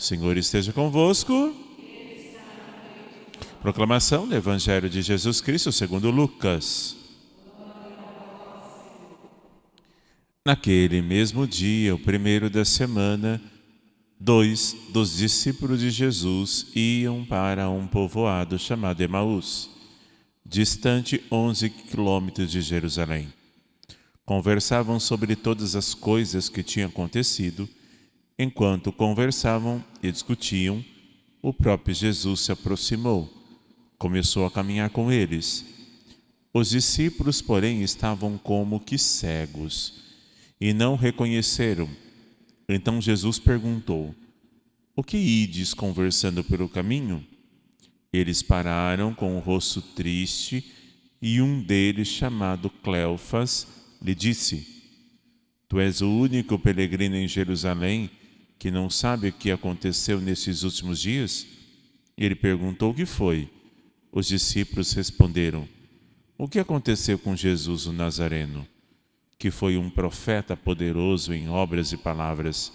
Senhor esteja convosco. Proclamação do Evangelho de Jesus Cristo segundo Lucas. Naquele mesmo dia, o primeiro da semana, 2 dos discípulos de Jesus iam para um povoado chamado Emaús, distante 11 quilômetros de Jerusalém. Conversavam sobre todas as coisas que tinham acontecido. Enquanto conversavam e discutiam, o próprio Jesus se aproximou. Começou a caminhar com eles. Os discípulos, porém, estavam como que cegos e não reconheceram. Então Jesus perguntou: o que ides conversando pelo caminho? Eles pararam com o rosto triste e um deles, chamado Cleofas, lhe disse: Tu és o único peregrino em Jerusalém que não sabe o que aconteceu nesses últimos dias? Ele perguntou o que foi. Os discípulos responderam: o que aconteceu com Jesus o Nazareno, que foi um profeta poderoso em obras e palavras,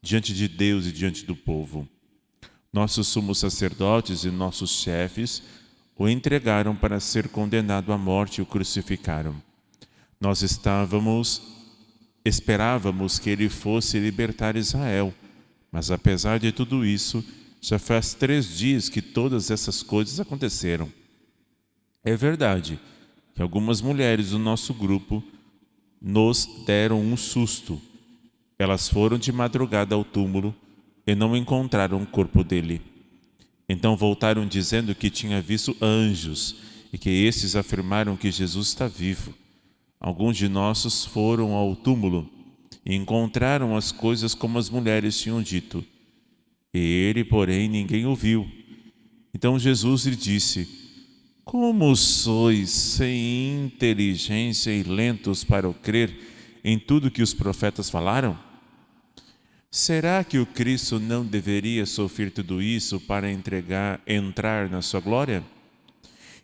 diante de Deus e diante do povo. Nossos sumos sacerdotes e nossos chefes o entregaram para ser condenado à morte e o crucificaram. Nós esperávamos que ele fosse libertar Israel, mas apesar de tudo isso, já faz 3 dias que todas essas coisas aconteceram. É verdade que algumas mulheres do nosso grupo nos deram um susto. Elas foram de madrugada ao túmulo e não encontraram o corpo dele. Então voltaram dizendo que tinha visto anjos e que esses afirmaram que Jesus está vivo. Alguns de nós foram ao túmulo e encontraram as coisas como as mulheres tinham dito. Ele, porém, ninguém o viu. Então Jesus lhe disse: como sois sem inteligência e lentos para o crer em tudo que os profetas falaram? Será que o Cristo não deveria sofrer tudo isso para entrar na sua glória?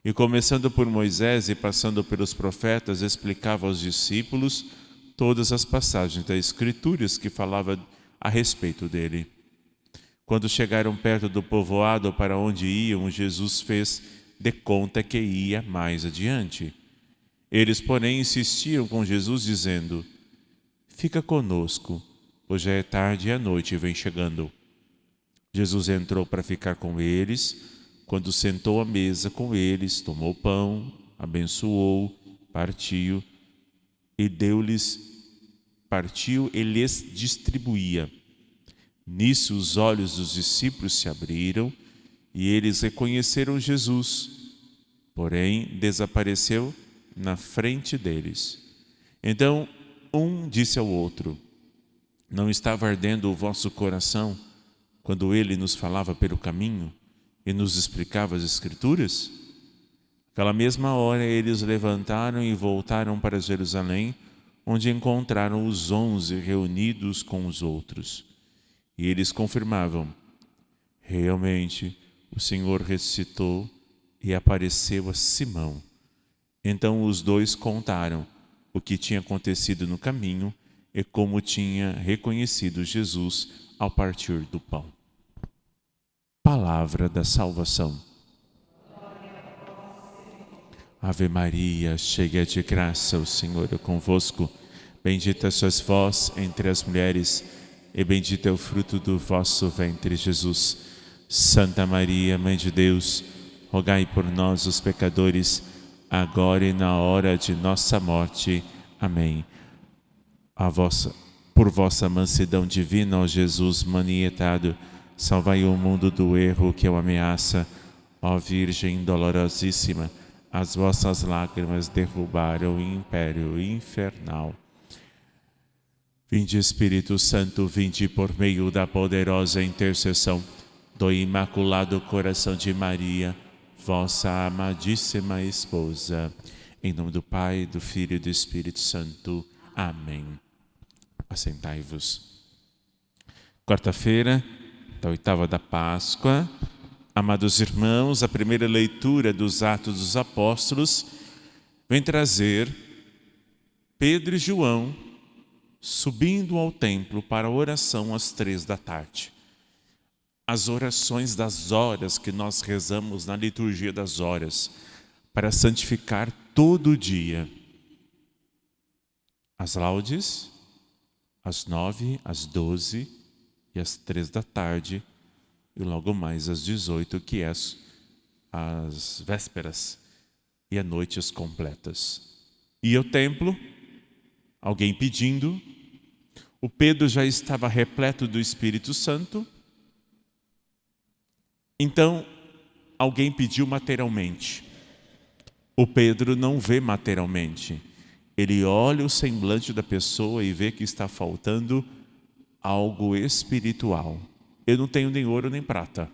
E começando por Moisés e passando pelos profetas, explicava aos discípulos todas as passagens das Escrituras que falavam a respeito dele. Quando chegaram perto do povoado para onde iam, Jesus fez de conta que ia mais adiante. Eles, porém, insistiam com Jesus, dizendo: fica conosco, pois já é tarde e a noite vem chegando. Jesus entrou para ficar com eles. Quando sentou à mesa com eles, tomou pão, abençoou, partiu e lhes distribuía. Nisso os olhos dos discípulos se abriram e eles reconheceram Jesus, porém desapareceu na frente deles. Então um disse ao outro: não estava ardendo o vosso coração quando ele nos falava pelo caminho e nos explicava as Escrituras? Aquela mesma hora eles levantaram e voltaram para Jerusalém, onde encontraram os 11 reunidos com os outros. E eles confirmavam: realmente o Senhor ressuscitou e apareceu a Simão. Então os dois contaram o que tinha acontecido no caminho e como tinha reconhecido Jesus ao partir do pão. Palavra da salvação. Ave Maria, cheia de graça, o Senhor é convosco. Bendita sois vós entre as mulheres, e bendito é o fruto do vosso ventre, Jesus. Santa Maria, Mãe de Deus, rogai por nós, os pecadores, agora e na hora de nossa morte. Amém. Por vossa mansidão divina, ó Jesus manietado, salvai o mundo do erro que o ameaça. Ó Virgem dolorosíssima, as vossas lágrimas derrubaram o império infernal. Vinde, Espírito Santo, vinde por meio da poderosa intercessão do Imaculado Coração de Maria, vossa amadíssima esposa. Em nome do Pai, do Filho e do Espírito Santo. Amém. Assentai-vos. Quarta-feira da oitava da Páscoa. Amados irmãos, a primeira leitura dos Atos dos Apóstolos vem trazer Pedro e João subindo ao templo para a oração às 3 da tarde. as orações das horas que nós rezamos na liturgia das horas, para santificar todo dia. As laudes, às 9, às 12 e às 3 da tarde, e logo mais às 18, que é as vésperas, e à noite as completas. E ao templo, alguém pedindo, o Pedro já estava repleto do Espírito Santo, então alguém pediu materialmente. O Pedro não vê materialmente, ele olha o semblante da pessoa e vê que está faltando algo espiritual. Eu não tenho nem ouro nem prata,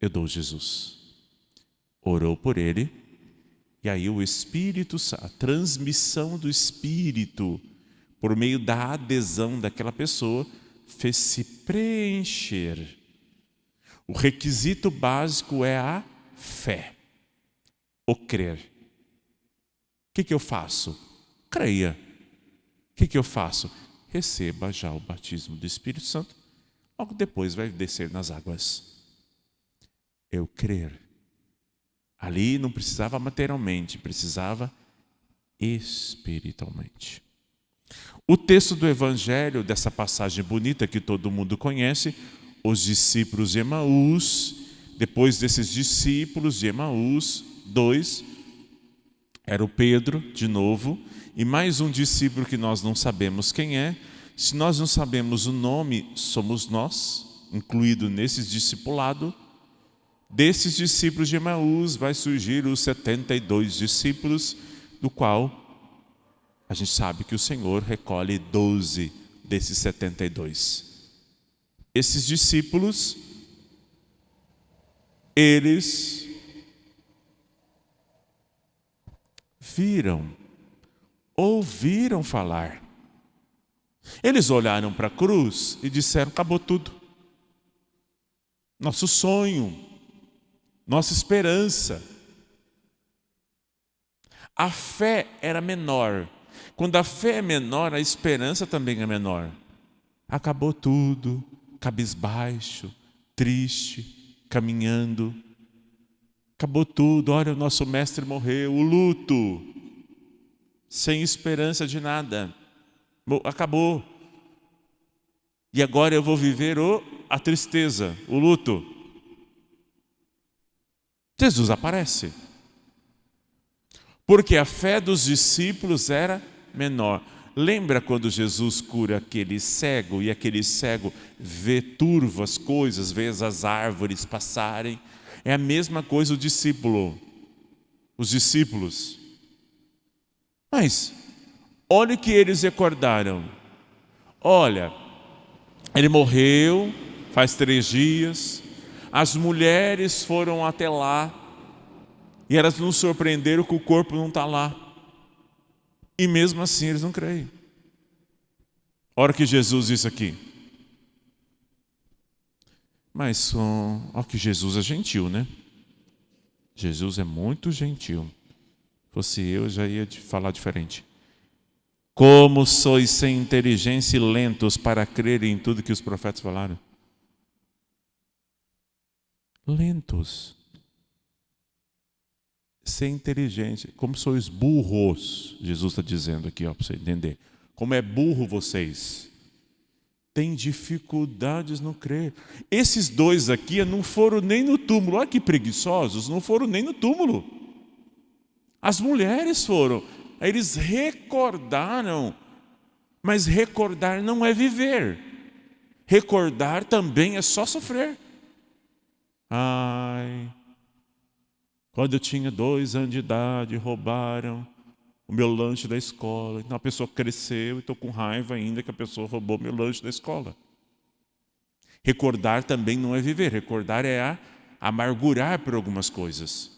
eu dou Jesus. Orou por ele, e aí o Espírito, a transmissão do Espírito, por meio da adesão daquela pessoa, fez-se preencher. O requisito básico é a fé, o crer. O que eu faço? Creia. O que eu faço? Receba já o batismo do Espírito Santo, logo depois vai descer nas águas. Eu crer. Ali não precisava materialmente, precisava espiritualmente. O texto do Evangelho, dessa passagem bonita que todo mundo conhece, os discípulos de Emaús, depois desses discípulos de Emaús, 2, era o Pedro, de novo, e mais um discípulo que nós não sabemos quem é. Se nós não sabemos o nome, somos nós, incluído nesses discipulados. Desses discípulos de Emaús vai surgir os 72 discípulos, do qual a gente sabe que o Senhor recolhe 12 desses 72. Esses discípulos, eles viram, ouviram falar. Eles olharam para a cruz e disseram: acabou tudo. Nosso sonho, nossa esperança. A fé era menor. Quando a fé é menor, a esperança também é menor. Acabou tudo, cabisbaixo, triste, caminhando. Acabou tudo, olha, o nosso mestre morreu, o luto, sem esperança de nada. Acabou. E agora eu vou viver a tristeza, o luto. Jesus aparece. Porque a fé dos discípulos era menor. Lembra quando Jesus cura aquele cego e aquele cego vê turvas coisas, vê as árvores passarem? É a mesma coisa o discípulo, os discípulos. Mas olha o que eles recordaram. Olha, ele morreu faz 3 dias, as mulheres foram até lá e elas nos surpreenderam que o corpo não está lá. E mesmo assim eles não creem. Olha o que Jesus disse aqui. Mas olha que Jesus é gentil, né? Jesus é muito gentil. Se fosse eu já ia te falar diferente. Como sois sem inteligência e lentos para crer em tudo que os profetas falaram. Lentos. Sem inteligência. Como sois burros. Jesus está dizendo aqui, para você entender. Como é burro vocês. Tem dificuldades no crer. Esses 2 aqui não foram nem no túmulo. Olha que preguiçosos, não foram nem no túmulo. As mulheres foram. Eles recordaram. Mas recordar não é viver. Recordar também é só sofrer. Ai, quando eu tinha 2 anos de idade, roubaram o meu lanche da escola. Então a pessoa cresceu e estou com raiva ainda que a pessoa roubou meu lanche da escola. Recordar também não é viver. Recordar é amargurar por algumas coisas.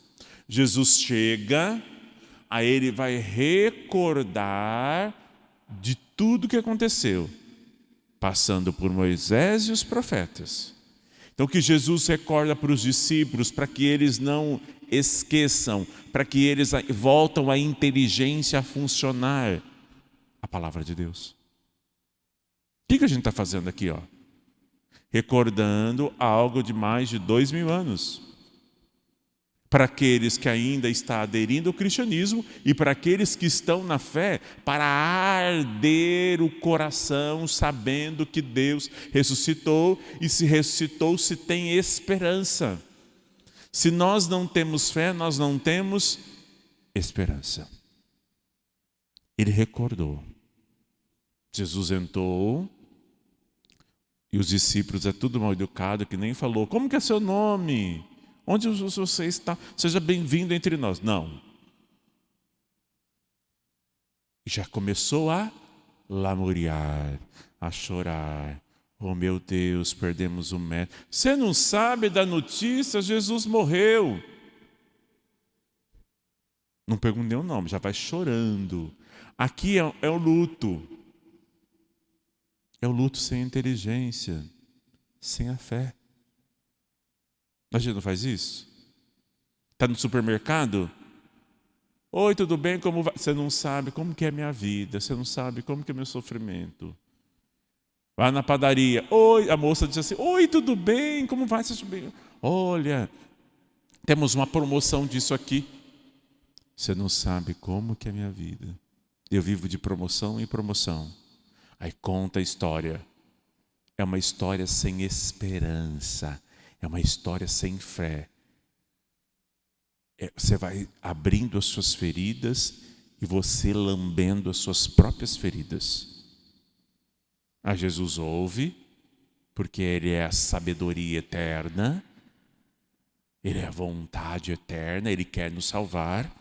Jesus chega, aí ele vai recordar de tudo que aconteceu, passando por Moisés e os profetas. Então que Jesus recorda para os discípulos, para que eles não esqueçam, para que eles voltem a inteligência a funcionar, a palavra de Deus. O que a gente está fazendo aqui? recordando algo de mais de 2000 anos. Para aqueles que ainda estão aderindo ao cristianismo e para aqueles que estão na fé, para arder o coração sabendo que Deus ressuscitou, e se ressuscitou se tem esperança. Se nós não temos fé, nós não temos esperança. Ele recordou. Jesus entrou e os discípulos, tudo mal educado, que nem falou: como que é seu nome? Onde você está? Seja bem-vindo entre nós. Não. Já começou a lamuriar, a chorar. Oh, meu Deus, perdemos o mestre. Você não sabe da notícia? Jesus morreu. Não perguntei o nome, já vai chorando. Aqui é o luto. É o luto sem inteligência, sem a fé. A gente não faz isso? Está no supermercado? Oi, tudo bem? Como vai? Você não sabe como que é a minha vida. Você não sabe como que é o meu sofrimento. Vai na padaria. Oi, a moça diz assim: oi, tudo bem? Como vai? Você bem? Olha, temos uma promoção disso aqui. Você não sabe como que é a minha vida. Eu vivo de promoção em promoção. Aí conta a história. É uma história sem esperança. É uma história sem fé. Você vai abrindo as suas feridas e você lambendo as suas próprias feridas. Jesus ouve, porque Ele é a sabedoria eterna, Ele é a vontade eterna, Ele quer nos salvar.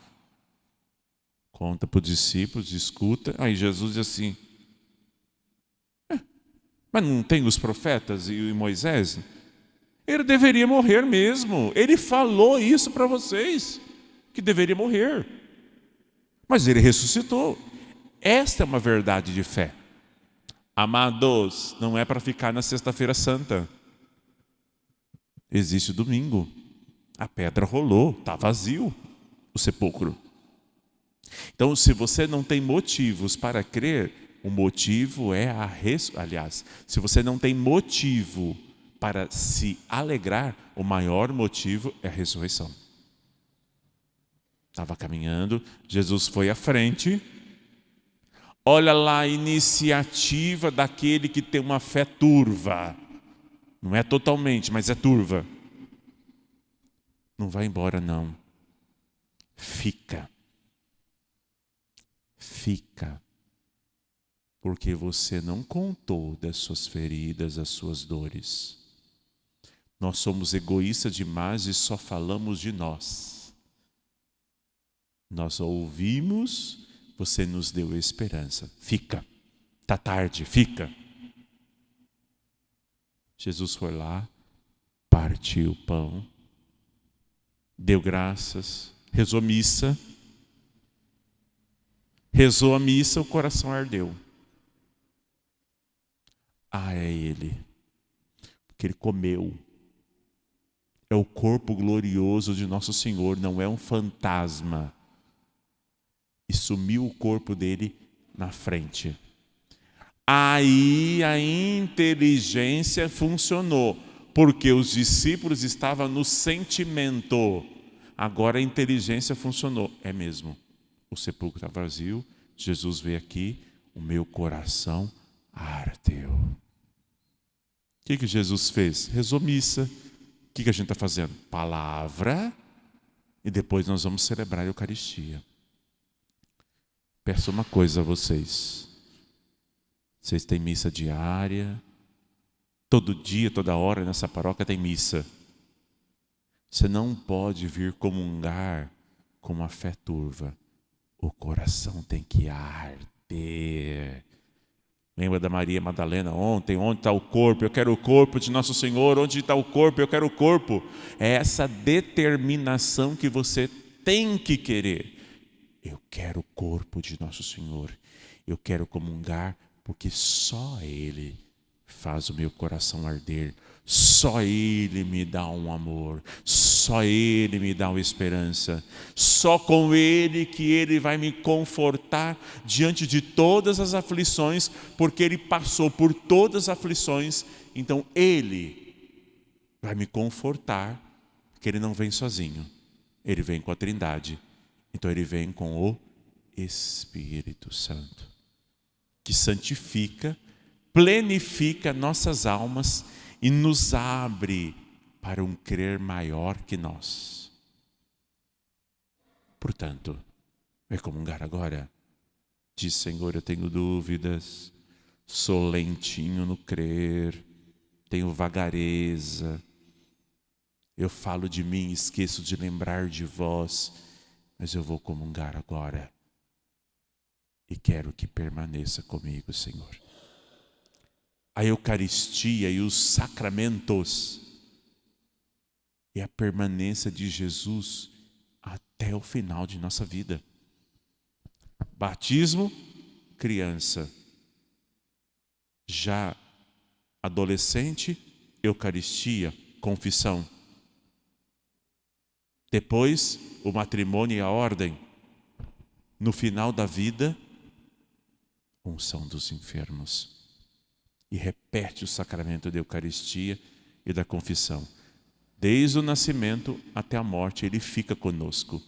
Conta para os discípulos, escuta. Aí Jesus diz assim: mas não tem os profetas e Moisés? Ele deveria morrer mesmo. Ele falou isso para vocês, que deveria morrer. Mas Ele ressuscitou. Esta é uma verdade de fé. Amados, não é para ficar na sexta-feira santa. Existe o domingo. A pedra rolou, está vazio o sepulcro. Então, se você não tem motivos para crer, o motivo é a ressurreição. Aliás, se você não tem motivo para se alegrar, o maior motivo é a ressurreição. Estava caminhando, Jesus foi à frente. Olha lá a iniciativa daquele que tem uma fé turva. Não é totalmente, mas é turva. Não vai embora, não. Fica. Fica. Porque você não contou das suas feridas, das suas dores. Nós somos egoístas demais e só falamos de nós. Nós ouvimos, você nos deu esperança. Fica. Está tarde, fica. Jesus foi lá, partiu o pão, deu graças, rezou missa. Rezou a missa, o coração ardeu. É Ele. Porque Ele comeu. É o corpo glorioso de Nosso Senhor, não é um fantasma. E sumiu o corpo dele na frente. Aí a inteligência funcionou, porque os discípulos estavam no sentimento. Agora a inteligência funcionou. É mesmo. O sepulcro está vazio, Jesus veio aqui, o meu coração ardeu. O que Jesus fez? Rezou missa. O que a gente está fazendo? Palavra, e depois nós vamos celebrar a Eucaristia. Peço uma coisa a vocês. Vocês têm missa diária, todo dia, toda hora nessa paróquia tem missa. Você não pode vir comungar com uma fé turva. O coração tem que arder. Lembra da Maria Madalena ontem? Onde está o corpo? Eu quero o corpo de Nosso Senhor. Onde está o corpo? Eu quero o corpo. É essa determinação que você tem que querer. Eu quero o corpo de Nosso Senhor. Eu quero comungar, porque só Ele faz o meu coração arder. Só Ele me dá um amor, só Ele me dá uma esperança, só com Ele que Ele vai me confortar diante de todas as aflições, porque Ele passou por todas as aflições Então Ele vai me confortar, porque Ele não vem sozinho. Ele vem com a Trindade. Então Ele vem com o Espírito Santo, que santifica, plenifica nossas almas e nos abre para um crer maior que nós. Portanto, vai comungar agora? Diz: Senhor, eu tenho dúvidas, sou lentinho no crer, tenho vagareza, eu falo de mim, esqueço de lembrar de vós, mas eu vou comungar agora e quero que permaneça comigo, Senhor. A Eucaristia e os sacramentos é a permanência de Jesus até o final de nossa vida. Batismo, criança. Já adolescente, Eucaristia, confissão. Depois, o matrimônio e a ordem. No final da vida, unção dos enfermos. E repete o sacramento da Eucaristia e da confissão. Desde o nascimento até a morte, Ele fica conosco.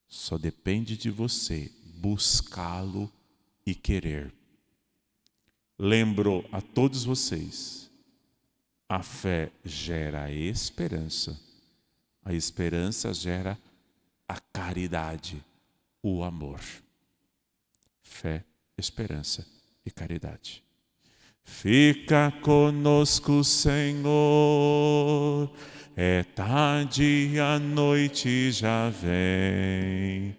Só depende de você buscá-lo e querer. Lembro a todos vocês, a fé gera a esperança gera a caridade, o amor. Fé, esperança e caridade. Fica conosco, Senhor, é tarde e a noite já vem.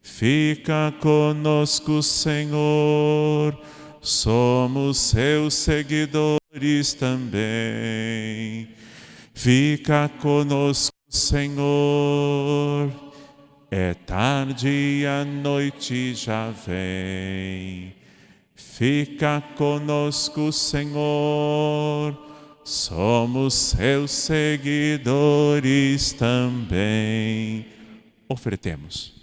Fica conosco, Senhor, somos seus seguidores também. Fica conosco, Senhor, é tarde e a noite já vem. Fica conosco, Senhor, somos seus seguidores também. Ofertemos.